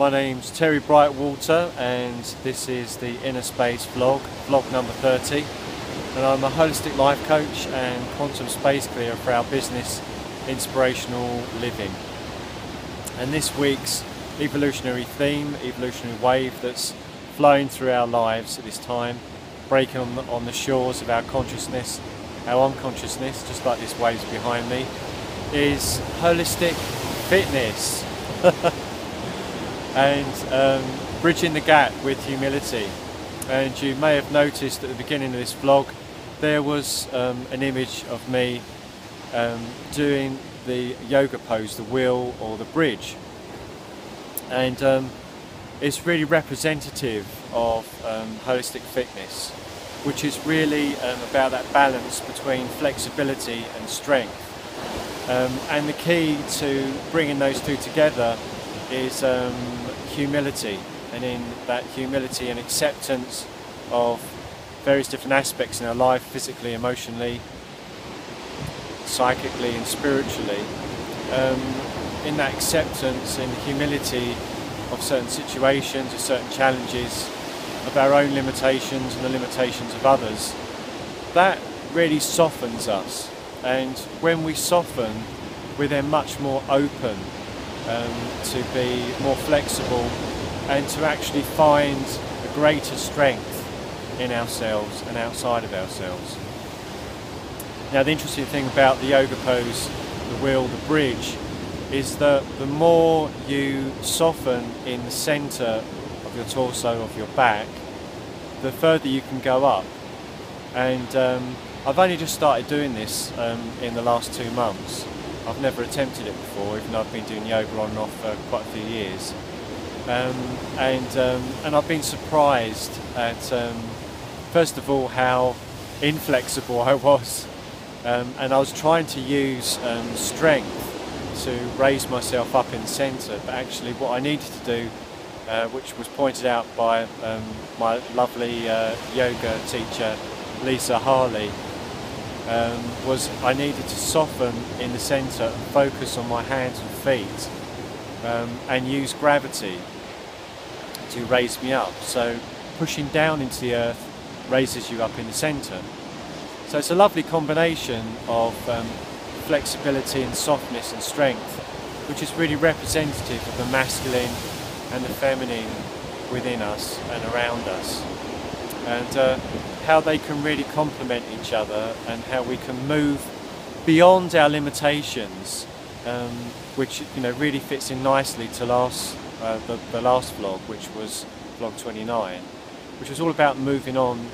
My name's Terry Brightwater and this is the Inner Space vlog number 30, and I'm a holistic life coach and quantum space clearer for our business Inspirational Living. And this week's evolutionary theme, evolutionary wave that's flowing through our lives at this time, breaking on the shores of our consciousness, our unconsciousness, just like this wave's behind me, is holistic fitness. And bridging the gap with humility. And you may have noticed at the beginning of this vlog there was an image of me doing the yoga pose, the wheel or the bridge, and it's really representative of holistic fitness, which is really about that balance between flexibility and strength. And the key to bringing those two together is humility, and in that humility and acceptance of various different aspects in our life, physically, emotionally, psychically and spiritually, in that acceptance and humility of certain situations, of certain challenges, of our own limitations and the limitations of others, that really softens us. And when we soften, we're then much more open to be more flexible and to actually find a greater strength in ourselves and outside of ourselves. Now, the interesting thing about the yoga pose, the wheel, the bridge, is that the more you soften in the center of your torso, of your back, the further you can go up. And I've only just started doing this in the last 2 months. I've never attempted it before, even though I've been doing yoga on and off for quite a few years. And I've been surprised at, first of all, how inflexible I was. And I was trying to use strength to raise myself up in the centre, but actually what I needed to do, which was pointed out by my lovely yoga teacher, Lisa Harley, was I needed to soften in the centre and focus on my hands and feet, and use gravity to raise me up. So pushing down into the earth raises you up in the centre. So it's a lovely combination of flexibility and softness and strength, which is really representative of the masculine and the feminine within us and around us, and how they can really complement each other, and how we can move beyond our limitations, which really fits in nicely to the last vlog, which was vlog 29, which was all about moving on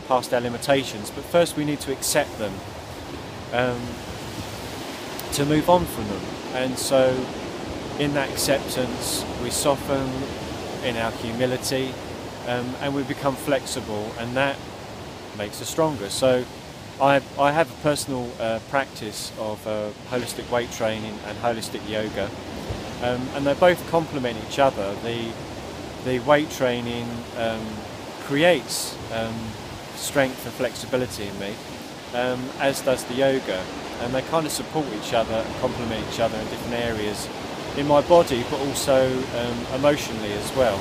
past our limitations. But first we need to accept them to move on from them. And so in that acceptance we soften in our humility, and we become flexible, and that makes us stronger. So I have a personal practice of holistic weight training and holistic yoga, and they both complement each other. The weight training creates strength and flexibility in me, as does the yoga, and they kind of support each other and complement each other in different areas in my body, but also emotionally as well.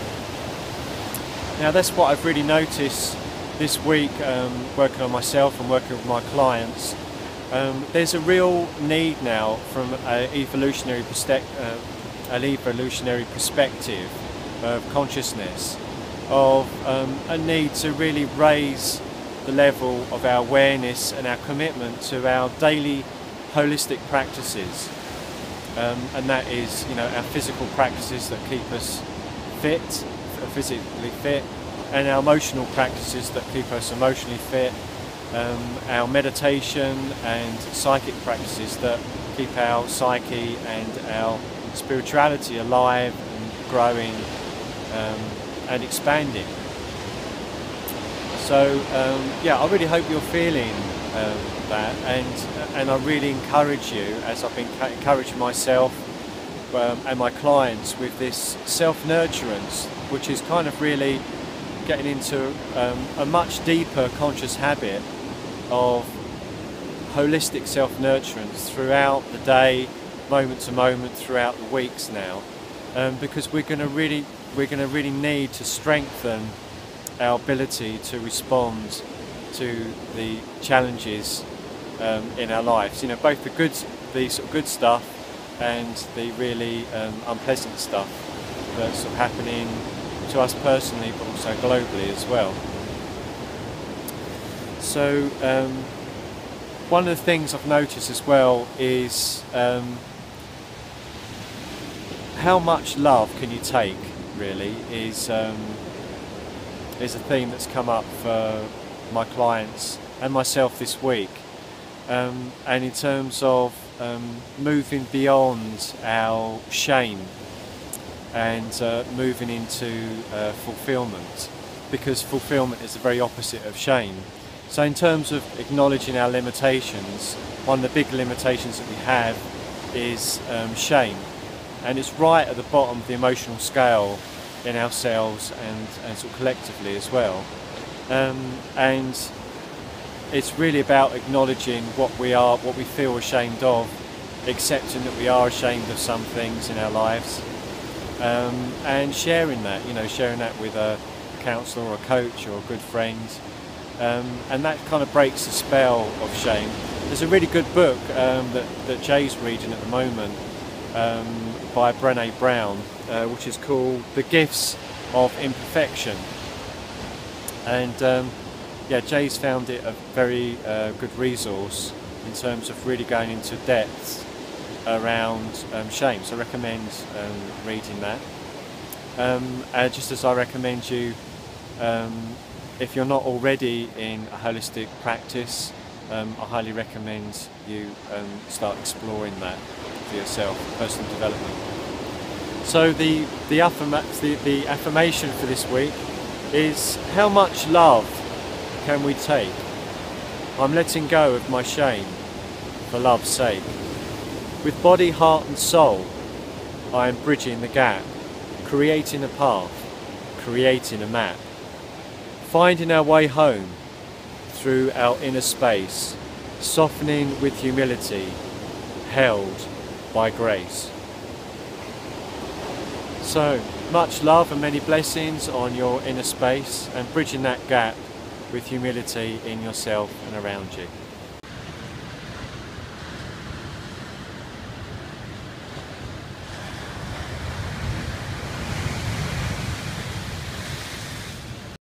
Now, that's what I've really noticed this week, working on myself and working with my clients. There's a real need now from an evolutionary perspective of consciousness, of a need to really raise the level of our awareness and our commitment to our daily holistic practices. And that is, our physical practices that keep us fit, physically fit, and our emotional practices that keep us emotionally fit, our meditation and psychic practices that keep our psyche and our spirituality alive and growing and expanding. So I really hope you're feeling that, and I really encourage you, as I've been encouraging myself and my clients, with this self-nurturance, which is kind of really getting into a much deeper conscious habit of holistic self-nurturance throughout the day, moment to moment, throughout the weeks now, because we're going to really need to strengthen our ability to respond to the challenges in our lives. You know, both the sort of good stuff and the really unpleasant stuff that's sort of happening to us personally, but also globally as well. So one of the things I've noticed as well is how much love can you take, really, is a theme that's come up for my clients and myself this week. And in terms of moving beyond our shame and moving into fulfillment, because fulfillment is the very opposite of shame. So in terms of acknowledging our limitations, one of the big limitations that we have is shame. And it's right at the bottom of the emotional scale in ourselves and sort of collectively as well. And it's really about acknowledging what we feel ashamed of, accepting that we are ashamed of some things in our lives, and sharing that, sharing that with a counsellor or a coach or a good friend. And that kind of breaks the spell of shame. There's a really good book that Jay's reading at the moment by Brené Brown, which is called The Gifts of Imperfection. And Jay's found it a very good resource in terms of really going into depth around shame. So I recommend reading that. Just as I recommend you, if you're not already in a holistic practice, I highly recommend you start exploring that for yourself, personal development. So the affirmation for this week is, how much love can we take? I'm letting go of my shame for love's sake. With body, heart and soul, I am bridging the gap, creating a path, creating a map, finding our way home through our inner space, softening with humility, held by grace. So, much love and many blessings on your inner space, and bridging that gap with humility in yourself and around you.